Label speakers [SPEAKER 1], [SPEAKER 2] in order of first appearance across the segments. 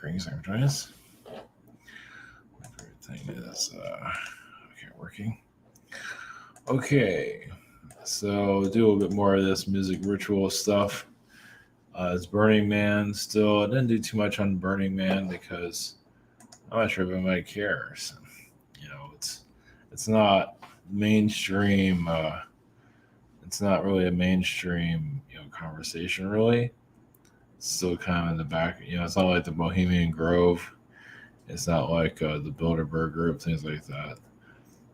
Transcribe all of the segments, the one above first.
[SPEAKER 1] Greetings, everybody's. Everything is okay, working. Okay, so do a little bit more of this music ritual stuff. It's Burning Man still. I didn't do too much on Burning Man because I'm not sure if anybody cares. It's not mainstream. It's not really a mainstream conversation really. It's still kind of in the back. It's not like the Bohemian Grove. It's not like the Bilderberg Group, things like that.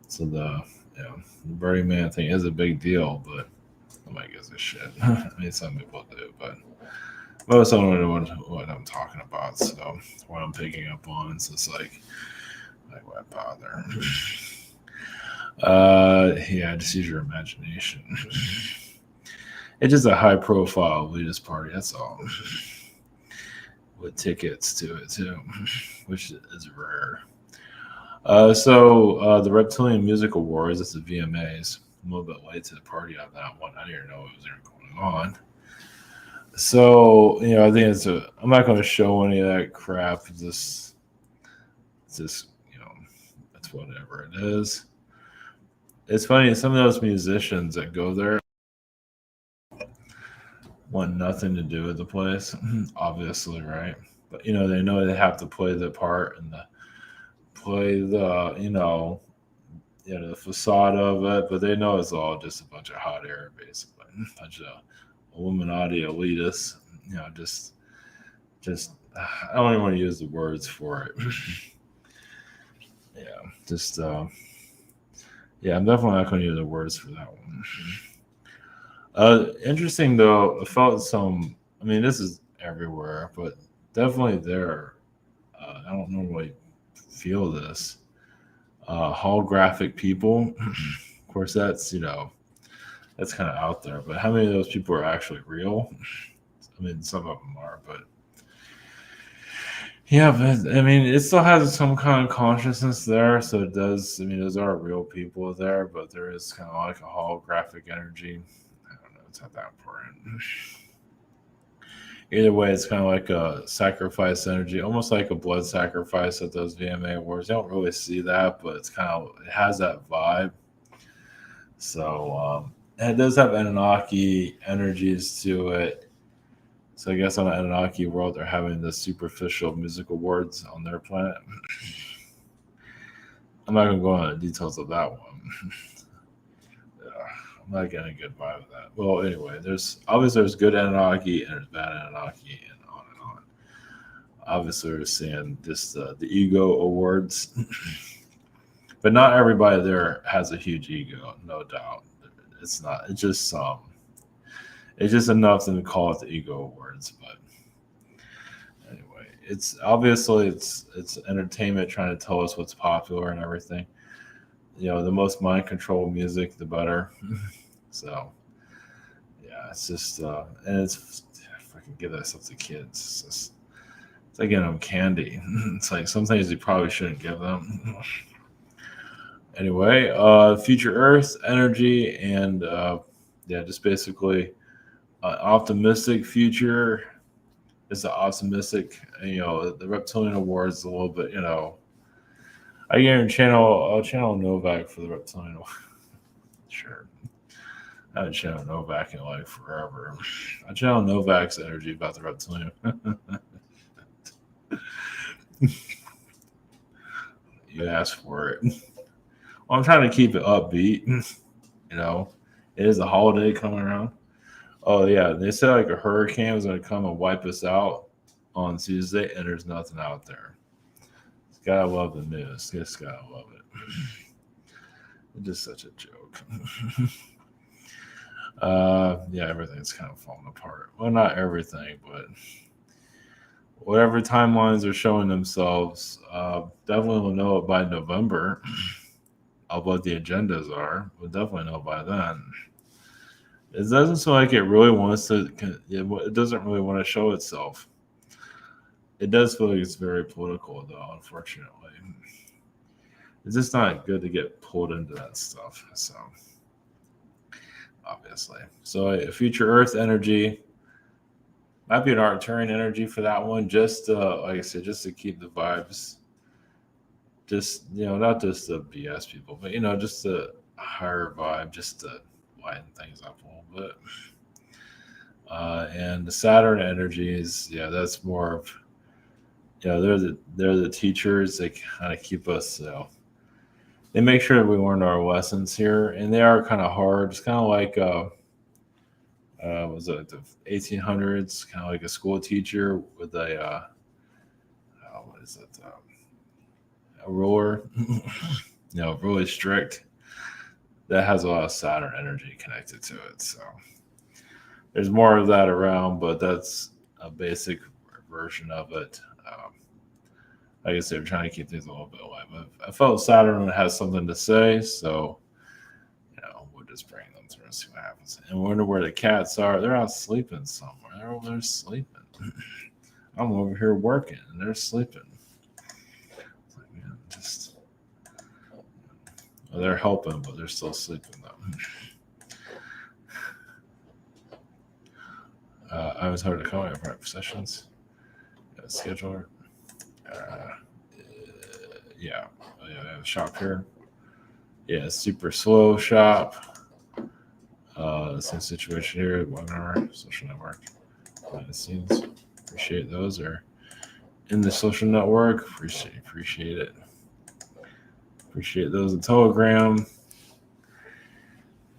[SPEAKER 1] So the Burning Man thing is a big deal, but nobody gives a shit. I mean, some people do, but most of them know what I'm talking about. So what I'm picking up on, so it's like why bother? Yeah, just use your imagination. It's just a high-profile elitist party. That's all. With tickets to it too, which is rare. The Reptilian Music Awards, it's the VMAs. I'm a little bit late to the party on that one. I didn't even know what was there going on. So, I think I'm not going to show any of that crap. It's just, it's whatever it is. It's funny, some of those musicians that go there want nothing to do with the place, obviously, right? But, they know they have to play the part and play the the facade of it, but they know it's all just a bunch of hot air, basically, a bunch of Illuminati elitists. Just I don't even want to use the words for it. I'm definitely not going to use the words for that one. Interesting though, I felt some. I mean, this is everywhere, but definitely there. I don't normally feel this. Holographic people. Of course, that's kind of out there. But how many of those people are actually real? I mean, some of them are, but yeah, but I mean, it still has some kind of consciousness there. So it does. I mean, those are real people there, but there is kind of like a holographic energy. I don't know. It's not that important. Either way, it's kind of like a sacrifice energy, almost like a blood sacrifice at those VMA awards. You don't really see that, but it has that vibe. So it does have Anunnaki energies to it. So I guess on the Anunnaki world, they're having the superficial music awards on their planet. I'm not going to go into the details of that one. I'm not getting a good vibe of that. Well, anyway, there's good Anunnaki and there's bad Anunnaki and on and on. Obviously, we're seeing just the ego awards. But not everybody there has a huge ego, no doubt. It's not. It's just some. It's just enough to call it the ego awards. But anyway, it's obviously it's entertainment trying to tell us what's popular and everything. The most mind control music, the better. So yeah, it's just and it's if I can give that stuff to kids, it's like giving them candy. It's like some things you probably shouldn't give them. Anyway, future Earth energy and just basically optimistic future. It's an optimistic. The Reptilian Awards a little bit. I can channel Novak for the Reptilian. Sure, I haven't channeled Novak in like forever. I channel Novak's energy about the Reptilian. You asked for it. Well, I'm trying to keep it upbeat. It is a holiday coming around. Oh yeah, they said like a hurricane was going to come and wipe us out on Tuesday, and there's nothing out there. Just gotta love the news. Just gotta love it. It's just such a joke. Everything's kind of falling apart. Well, not everything, but whatever timelines are showing themselves, definitely will know it by November. Of what the agendas are, we'll definitely know by then. It doesn't seem like it really wants to. It doesn't really want to show itself. It does feel like it's very political, though. Unfortunately, it's just not good to get pulled into that stuff. So, obviously, future Earth energy. Might be an Arcturian energy for that one. Just like I said, just to keep the vibes. Just not just the BS people, but just a higher vibe, just to lighten things up a little bit. And the Saturn energies, yeah, that's more of they're the teachers. They kind of keep us, they make sure that we learn our lessons here, and they are kind of hard. It's kind of like was it the 1800s? Kind of like a school teacher with what is it? A ruler, really strict. That has a lot of Saturn energy connected to it. So there's more of that around, but that's a basic version of it. Like I said, we're trying to keep things a little bit alive. But I felt Saturn has something to say, so we'll just bring them through and see what happens. And wonder where the cats are. They're out sleeping somewhere. They're over there sleeping. I'm over here working, and they're sleeping. It's like, man, they're helping, but they're still sleeping though. I was hard to call it for sessions. Scheduler. Yeah, I have a shop here. Yeah, super slow shop. Same situation here. Webinar, social network, behind the scenes. Appreciate those. Are in the social network. Appreciate it. Appreciate those in Telegram.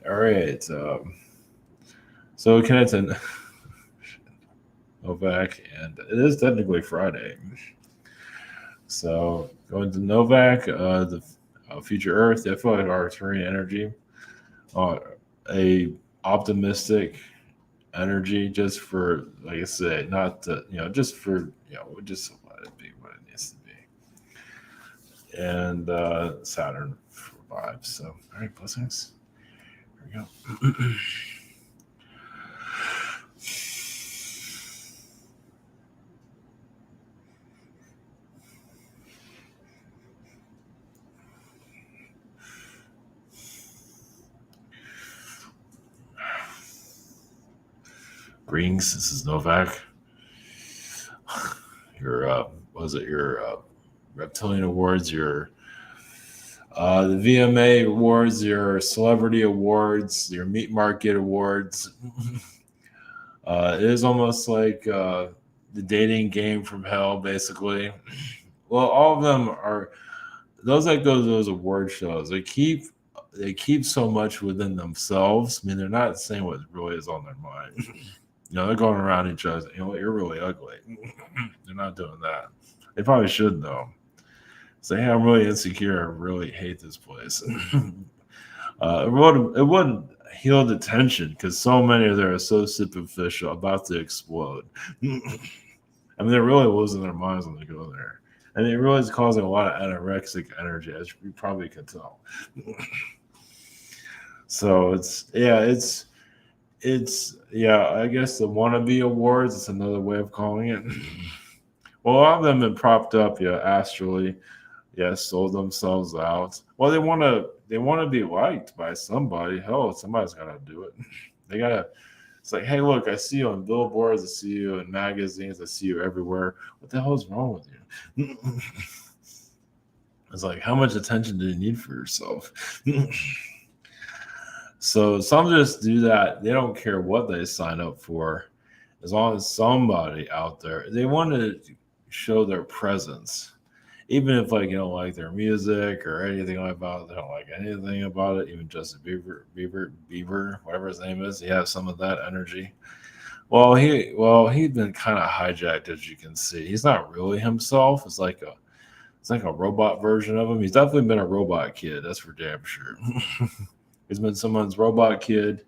[SPEAKER 1] All right. So connected Novak, and it is technically Friday. So going to Novak, the future Earth. I feel like Arcturian energy, a optimistic energy, just for, like I said, not to, just for, just let it be what it needs to be. And Saturn for vibes. So, all right, blessings. Here we go. Greetings, this is Novak. Your your Reptilian Awards, your the VMA Awards, your Celebrity Awards, your Meat Market Awards. It is almost like the dating game from hell, basically. Well, all of them are those that go to those award shows. They keep so much within themselves. I mean, they're not saying what really is on their mind. They're going around each other. You're really ugly. They're not doing that. They probably should, though. Say, hey, I'm really insecure. I really hate this place. It wouldn't heal the tension because so many of them are so superficial, about to explode. I mean, they're really losing their minds when they go there. And it really is causing a lot of anorexic energy, as you probably could tell. So I guess the wannabe awards is another way of calling it. Well, a lot of them have been propped up, astrally, sold themselves out. Well, they want to be liked by somebody. Hell, somebody's got to do it. They gotta. It's like, hey, look, I see you on billboards, I see you in magazines, I see you everywhere. What the hell is wrong with you? It's like, how much attention do you need for yourself? So some just do that. They don't care what they sign up for, as long as somebody out there, they want to show their presence. Even if you don't like their music or anything about it, they don't like anything about it, even Justin Bieber, whatever his name is, he has some of that energy. Well, he's been kind of hijacked, as you can see. He's not really himself. It's like a robot version of him. He's definitely been a robot kid, that's for damn sure. He's been someone's robot kid,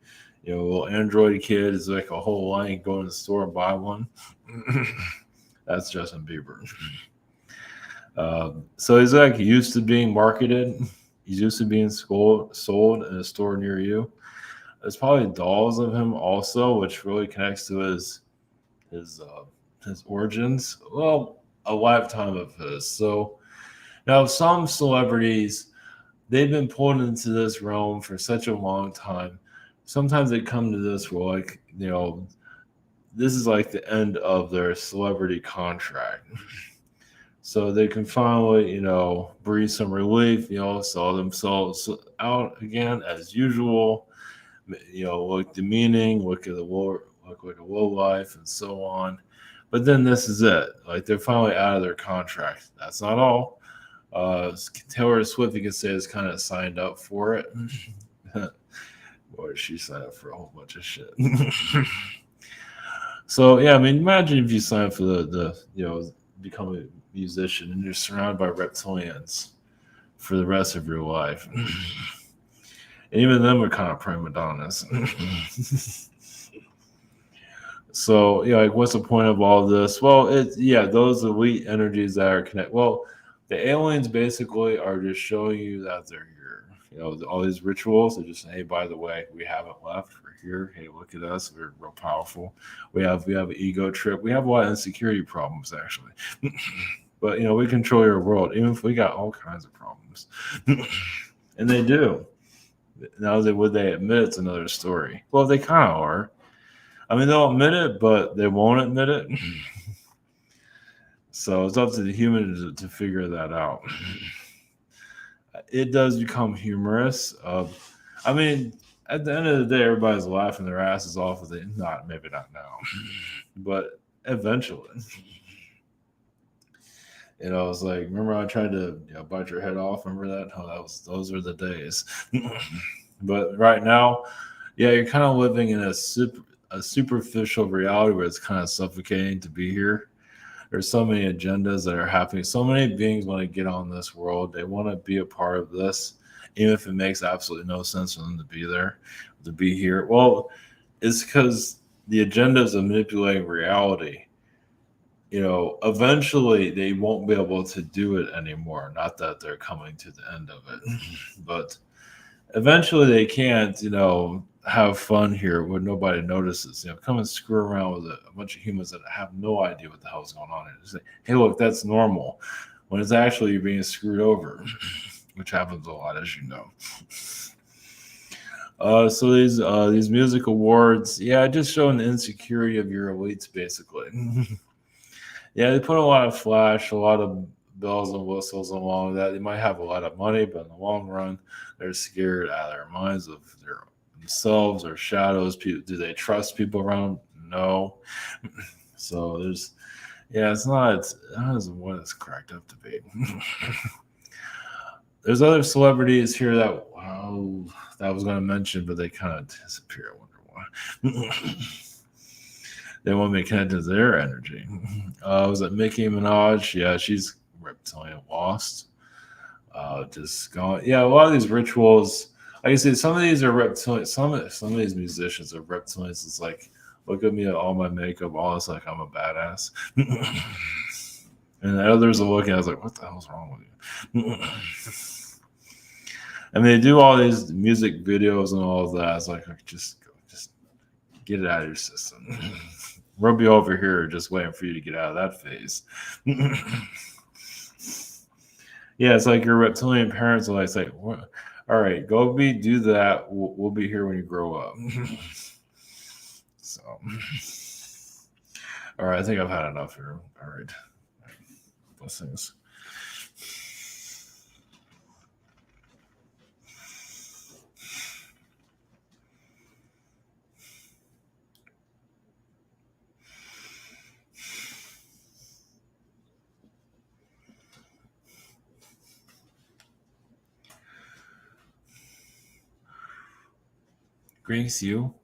[SPEAKER 1] a little android kid. It's like a whole line, go to the store and buy one. That's Justin Bieber. So he's used to being marketed. He's used to being sold in a store near you. There's probably dolls of him also, which really connects to his origins. Well, a lifetime of his. So now some celebrities, they've been pulled into this realm for such a long time. Sometimes they come to this role this is like the end of their celebrity contract. So they can finally, breathe some relief, sell themselves out again as usual, look demeaning, look at the look like a low life, and so on. But then this is it. Like they're finally out of their contract. That's not all. Taylor Swift, you can say, is kind of signed up for it. Boy, she signed up for a whole bunch of shit. So yeah, I mean, imagine if you sign up for the become a musician and you're surrounded by reptilians for the rest of your life. And even them are kind of prima donnas. So, like, what's the point of all this? Well, those elite energies that are connected. Well, the aliens basically are just showing you that they're here. All these rituals are just, hey, by the way, we haven't left. We're here. Hey, look at us. We're real powerful. We have an ego trip. We have a lot of insecurity problems, actually. But, we control your world, even if we got all kinds of problems. And they do. Now, would they admit it's another story? Well, they kind of are. I mean, they'll admit it, but they won't admit it. So it's up to the human to figure that out. It does become humorous. I mean, at the end of the day, everybody's laughing their asses off with it. Maybe not now, but eventually. It's like, remember I tried to bite your head off? Remember that? Oh, those were the days. But right now, you're kind of living in a superficial reality where it's kind of suffocating to be here. There's so many agendas that are happening. So many beings want to get on this world. They want to be a part of this, even if it makes absolutely no sense for them to be there, to be here. Well, it's because the agendas of manipulating reality, eventually they won't be able to do it anymore. Not that they're coming to the end of it, but eventually they can't, have fun here where nobody notices. Come and screw around with a bunch of humans that have no idea what the hell is going on. And say, hey, look, that's normal. When it's actually you're being screwed over, which happens a lot, as you know. So these music awards, just showing the insecurity of your elites, basically. They put a lot of flash, a lot of bells and whistles along with that. They might have a lot of money, but in the long run, they're scared out of their minds of themselves or shadows. Do they trust people around? No. So it's not as what it's cracked up to be. There's other celebrities here that I was going to mention, but they kind of disappear. I wonder why. They want me connected to their energy. Was it Nicki Minaj? Yeah, she's reptilian lost. Just going. Yeah, a lot of these rituals. Like I said, some of these are reptilian. Some of these musicians are reptilians. It's like, look at me, all my makeup, all this, like I'm a badass. And the others are looking. I was like, what the hell's wrong with you? I mean, they do all these music videos and all of that. It's like, just get it out of your system. We'll be over here just waiting for you to get out of that phase. It's like your reptilian parents are like, say, what? All right, go do that. We'll be here when you grow up. So, all right, I think I've had enough here. All right. Blessings. Greetings to you.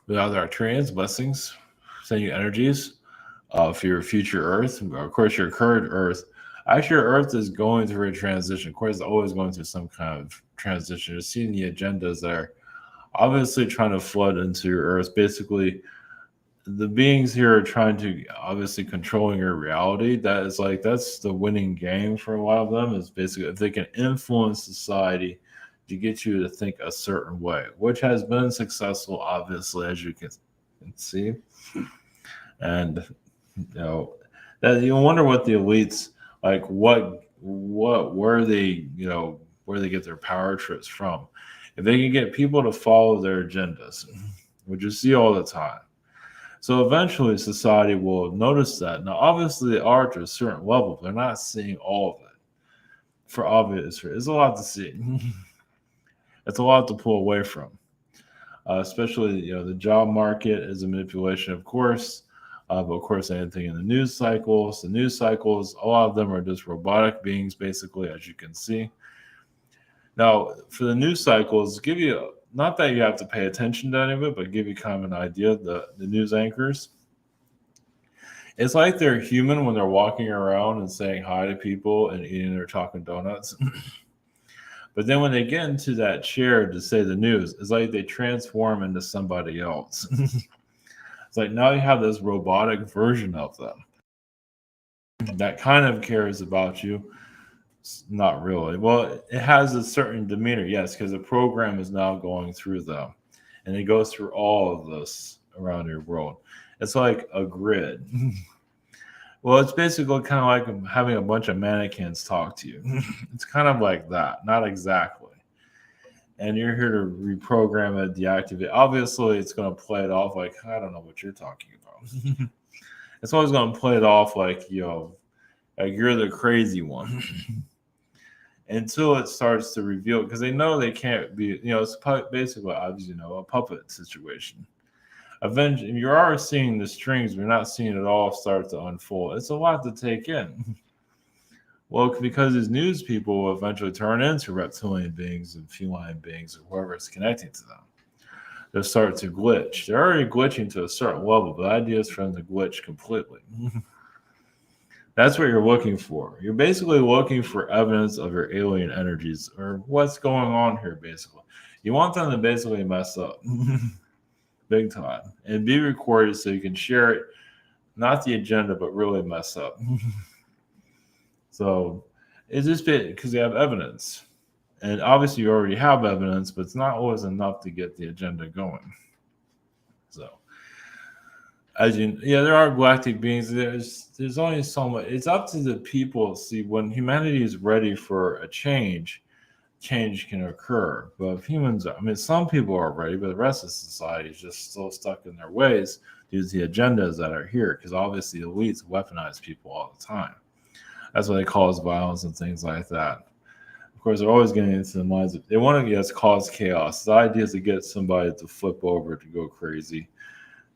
[SPEAKER 1] With other Arcturians, blessings. Send you energies for your future Earth. Of course, your current Earth. Actually, your Earth is going through a transition. Of course, it's always going through some kind of transition. You're seeing the agendas that are obviously trying to flood into your Earth. Basically, the beings here are trying to obviously controlling your reality. That's the winning game for a lot of them. Is basically if they can influence society to get you to think a certain way, which has been successful, obviously, as you can see. And that you wonder what the elites like, where they where they get their power trips from. If they can get people to follow their agendas, which you see all the time. So eventually society will notice that. Now, obviously, they are to a certain level, but they're not seeing all of it for obvious reasons. It's a lot to see. It's a lot to pull away from, especially the job market is a manipulation, of course. But of course, anything in the news cycles, a lot of them are just robotic beings, basically, as you can see. Now, for the news cycles, give you not that you have to pay attention to any of it, but give you kind of an idea. The news anchors, it's like they're human when they're walking around and saying hi to people and eating their chocolate donuts. But then when they get into that chair to say the news, it's like they transform into somebody else. It's like now you have this robotic version of them that kind of cares about you. Not really. Well, it has a certain demeanor, yes, because the program is now going through them. And it goes through all of this around your world. It's like a grid. Well, it's basically kind of like having a bunch of mannequins talk to you. It's kind of like that, not exactly. And you're here to reprogram it, deactivate. Obviously, it's going to play it off like, I don't know what you're talking about. It's always going to play it off like, like you're the crazy one. Until it starts to reveal, because they know they can't be, it's basically, obviously, a puppet situation. Eventually, you are seeing the strings, we're not seeing it all start to unfold. It's a lot to take in. Well, because these news people will eventually turn into reptilian beings and feline beings or whoever is connecting to them. They'll start to glitch. They're already glitching to a certain level, but the idea is for them to glitch completely. That's what you're looking for. You're basically looking for evidence of your alien energies or what's going on here, basically. You want them to basically mess up big time and be recorded so you can share it, not the agenda, but really mess up. So it's just because they have evidence. And obviously you already have evidence, but it's not always enough to get the agenda going. So there are galactic beings. There's only so much. It's up to the people. See, when humanity is ready for a change can occur. But if humans, some people are ready, but the rest of society is just still stuck in their ways due to the agendas that are here. Because obviously, elites weaponize people all the time. That's why they cause violence and things like that. Of course, they're always getting into the minds of, they want to cause chaos. The idea is to get somebody to flip over, to go crazy.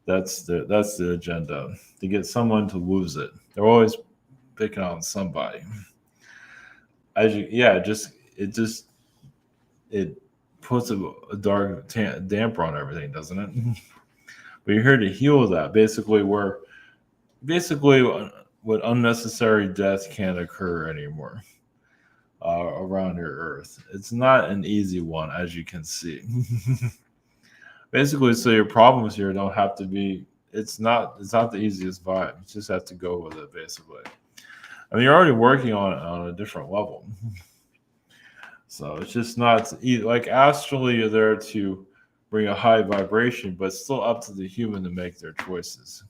[SPEAKER 1] That's the agenda, to get someone to lose it. They're always picking on somebody. It puts a dark damper on everything, doesn't it? But you're here to heal that. Basically, what unnecessary death can't occur anymore around your Earth. It's not an easy one, as you can see. Basically, so your problems here don't have to be. It's not the easiest vibe. You just have to go with it, basically. You're already working on a different level. So it's just not like astrally you're there to bring a high vibration, but it's still up to the human to make their choices.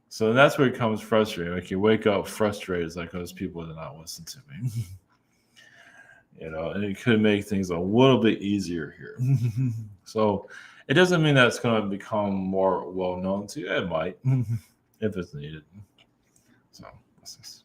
[SPEAKER 1] So that's where it becomes frustrating. Like you wake up frustrated, it's like those people did not listen to me. And it could make things a little bit easier here. So it doesn't mean that it's going to become more well known to you. It might, if it's needed. So that's this.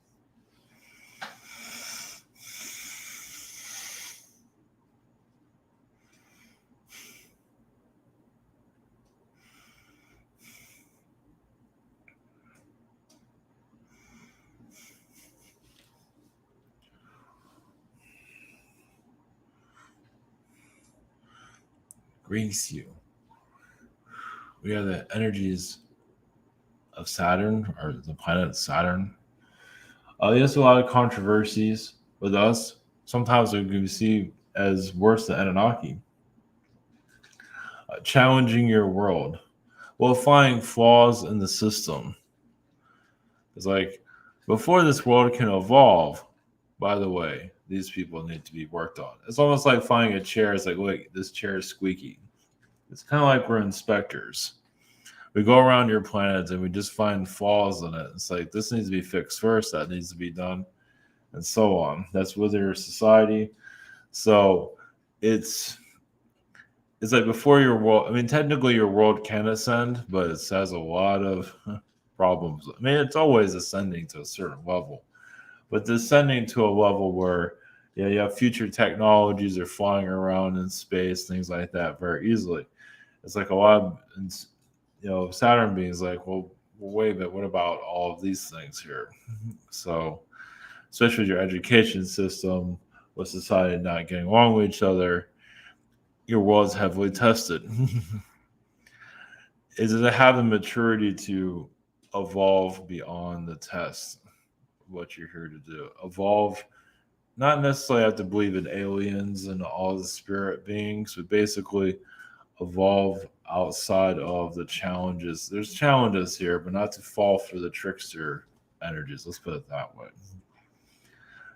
[SPEAKER 1] Grease you. We have the energies of Saturn, or the planet Saturn. There's a lot of controversies with us. Sometimes we can see as worse than Anunnaki. Challenging your world. Well, finding flaws in the system. It's like, before this world can evolve, by the way, these people need to be worked on. It's almost like finding a chair. It's like, wait, this chair is squeaky. It's kind of like we're inspectors. We go around your planet and we just find flaws in it. It's like, this needs to be fixed first. That needs to be done. And so on. That's with your society. So it's it's like before your world. I mean, technically your world can ascend, but it has a lot of problems. I mean, it's always ascending to a certain level, but descending to a level where, yeah, you have future technologies are flying around in space, things like that, very easily. It's like a lot of, Saturn beings like, well, wait a minute, what about all of these things here? So, especially with your education system, with society not getting along with each other, your world's heavily tested. Is it have the maturity to evolve beyond the test? What you're here to do, evolve. Not necessarily have to believe in aliens and all the spirit beings, but basically evolve outside of the challenges. There's challenges here, but not to fall for the trickster energies. Let's put it that way.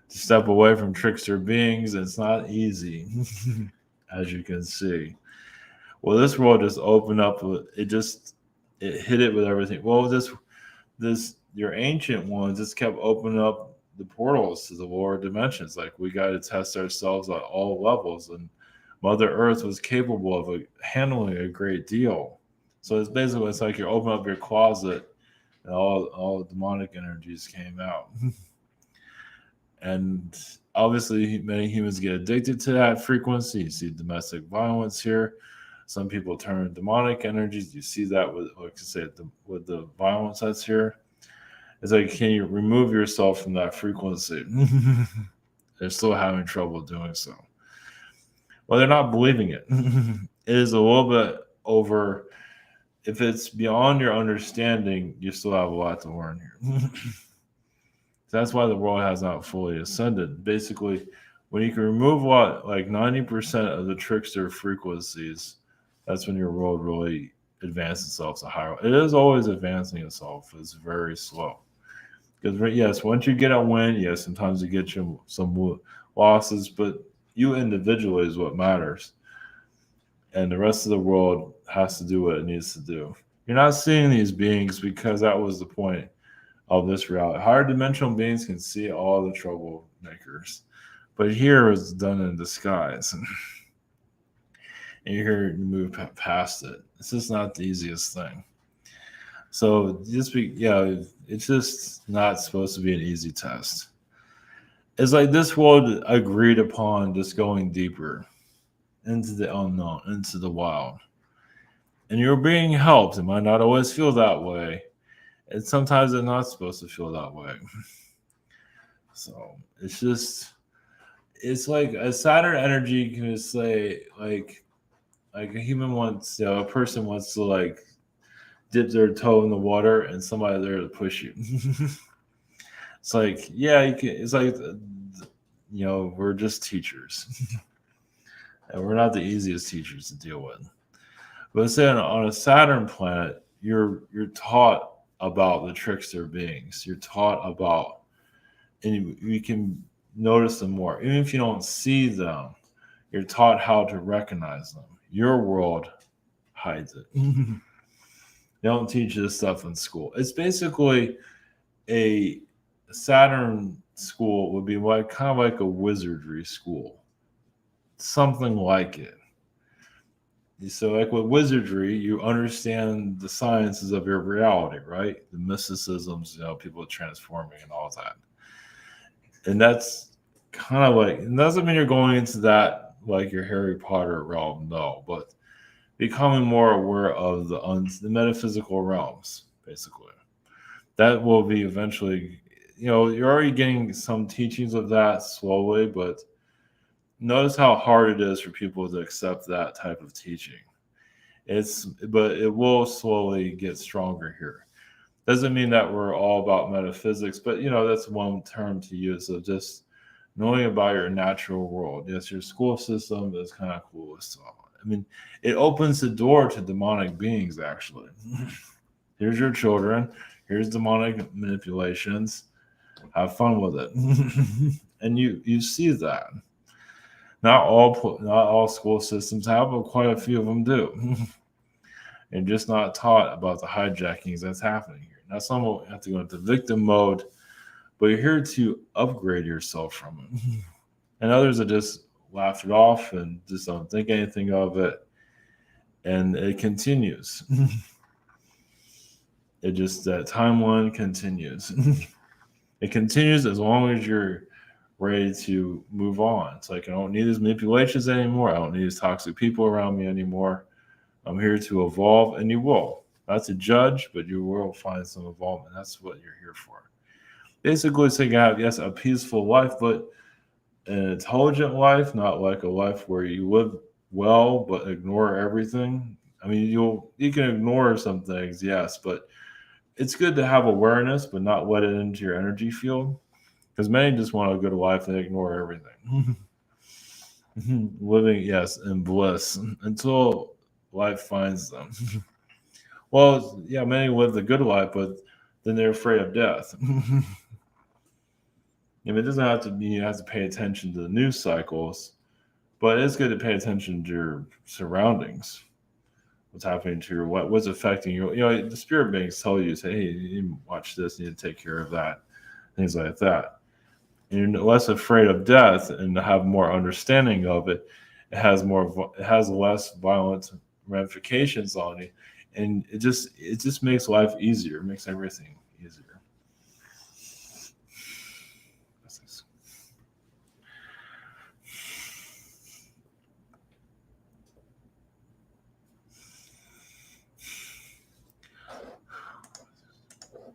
[SPEAKER 1] To step away from trickster beings, it's not easy, as you can see. Well, this world just opened up. It hit it with everything. Well, this your ancient ones just kept opening up the portals to the lower dimensions. Like, we got to test ourselves at all levels, and Mother Earth was capable of handling a great deal. So it's like you open up your closet, and all the demonic energies came out. And obviously, many humans get addicted to that frequency. You see domestic violence here. Some people turn demonic energies. You see that with, like I said, with the violence that's here. It's like, can you remove yourself from that frequency? They're still having trouble doing so. Well, they're not believing it. It is a little bit over. If it's beyond your understanding, you still have a lot to learn here. That's why the world has not fully ascended. Basically, when you can remove like 90% of the trickster frequencies, that's when your world really advances itself to higher. It is always advancing itself. It's very slow. Because yes, once you get a win, yes, sometimes you get some losses, but you individually is what matters. And the rest of the world has to do what it needs to do. You're not seeing these beings because that was the point of this reality. Higher dimensional beings can see all the troublemakers, but here it's done in disguise. And you're here to move past it. It's just not the easiest thing. So it's just not supposed to be an easy test. It's like this world agreed upon just going deeper into the unknown, into the wild. And you're being helped. It might not always feel that way. And sometimes it's not supposed to feel that way. So it's like a Saturn energy can say, like a human wants, a person wants to like dip their toe in the water and somebody there to push you. It's like, yeah, you can. It's like, we're just teachers, and we're not the easiest teachers to deal with. But say on a Saturn planet, you're taught about the trickster beings. You're taught about, and you can notice them more. Even if you don't see them, you're taught how to recognize them. Your world hides it. They don't teach this stuff in school. It's basically a Saturn school would be like kind of like a wizardry school, something like it. So, like with wizardry, you understand the sciences of your reality, right? The mysticisms, people transforming and all that. And that's kind of like, it doesn't mean you're going into that like your Harry Potter realm, no, but becoming more aware of the metaphysical realms, basically. That will be eventually, you're already getting some teachings of that slowly, but notice how hard it is for people to accept that type of teaching. But it will slowly get stronger here. Doesn't mean that we're all about metaphysics, but that's one term to use of just knowing about your natural world. Yes, your school system is kind of cool. So, I mean, it opens the door to demonic beings, actually. Here's your children. Here's demonic manipulations. Have fun with it. And you see that. Not all school systems have, but quite a few of them do. And just not taught about the hijackings that's happening here. Now, some will have to go into victim mode, but you're here to upgrade yourself from it. And others that just laugh it off and just don't think anything of it. and it continues. It just, that timeline continues. It continues as long as you're ready to move on. It's like, I don't need these manipulations anymore. I don't need these toxic people around me anymore. I'm here to evolve, and you will. Not to judge, but you will find some involvement. That's what you're here for. Basically, so you can have, yes, a peaceful life, but an intelligent life, not like a life where you live well but ignore everything. I mean, you can ignore some things, yes, but it's good to have awareness, but not let it into your energy field. Because many just want a good life and ignore everything. Living, yes, in bliss until life finds them. Well, yeah, many live the good life, but then they're afraid of death. It doesn't have to be, you have to pay attention to the news cycles, but it's good to pay attention to your surroundings. What's happening to your, what's affecting you. The spirit beings tell you, say, hey, you need to watch this, you need to take care of that, things like that. And you're less afraid of death and have more understanding of it. It has less violent ramifications on you, and it just makes life easier. It makes everything easier.